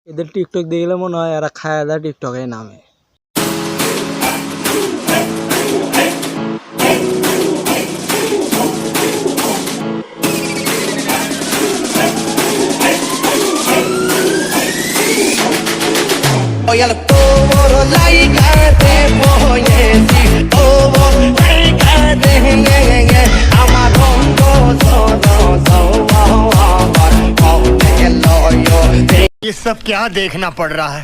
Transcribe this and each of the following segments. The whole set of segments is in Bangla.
এদের টিকটক দেখলে মনে হয় এরা খায়া দেয় টিকটকে নামে। ये सब क्या देखना पड़ रहा है?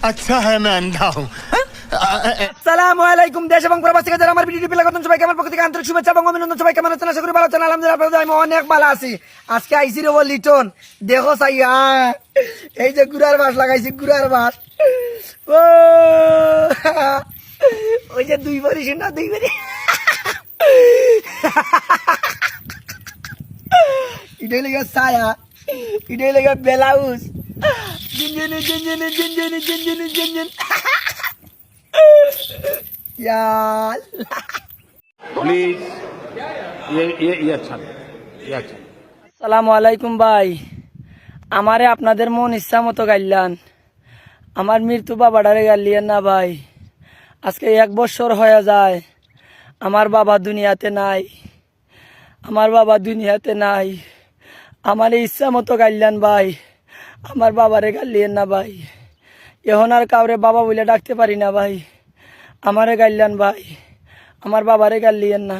अच्छा है मैं अंधा हूँ। আসসালামু আলাইকুম দেশ এবং প্রবাস থেকে যারা আমার ভিডিওটি পেলে করেন সবাইকে আমার পক্ষ থেকে আন্তরিক শুভেচ্ছা এবং অভিনন্দন। সবাই কেমন আছেন? আশা করি ভালো আছেন। আলহামদুলিল্লাহ আমি অনেক ভালো আছি। আজকে আইসি রে লিটন, দেখো সাইয়া এই যে গুড়ার বাস লাগাইছি, গুড়ার বাস। ও ওই যে দুই বড়ি শুনা, দুই বড়ি এটাই লেগে ছায়া, এটাই লেগে ব্লাউজ। জিনজিনি জিনজিনি জিনজিনি জিনজিনি জিনজিন यार प्लीज ये अच्छा नहीं, ये अच्छा नहीं। সালামু আলাইকুম ভাই, আমারে আপনাদের মন ইচ্ছা মতো গাইলান, আমার মৃত্যু বাবাটারে গাইলিয়েন না ভাই। আজকে 1 বছর হয়ে যায় আমার বাবা দুনিয়াতে নাই, আমার বাবা দুনিয়াতে নাই। আমার ইচ্ছা মতো গাইলান ভাই, আমার বাবারে গাইলিয়েন না ভাই। এখন আর কাউরে বাবা বলে ডাকতে পারি না ভাই, আমারে গাইলান ভাই, আমার বাবারে গাইলিয়েন না।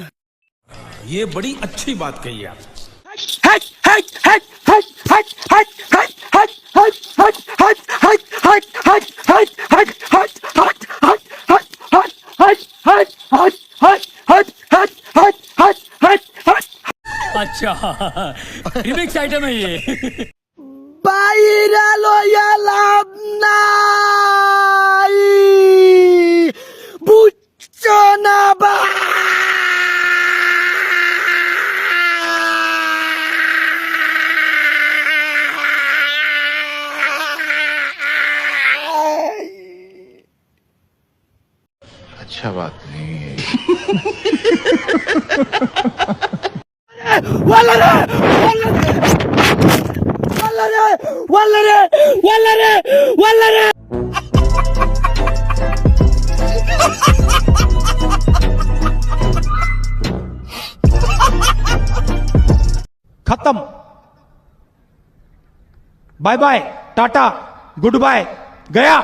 ये बड़ी अच्छी बात कही आप। अच्छा रिमिक्स आइटम है ये। বাইরা লইয়া লাভ নাই, বুঝছো না अच्छा बात नहीं है। खत्म, bye bye, ta-ta, goodbye, गया।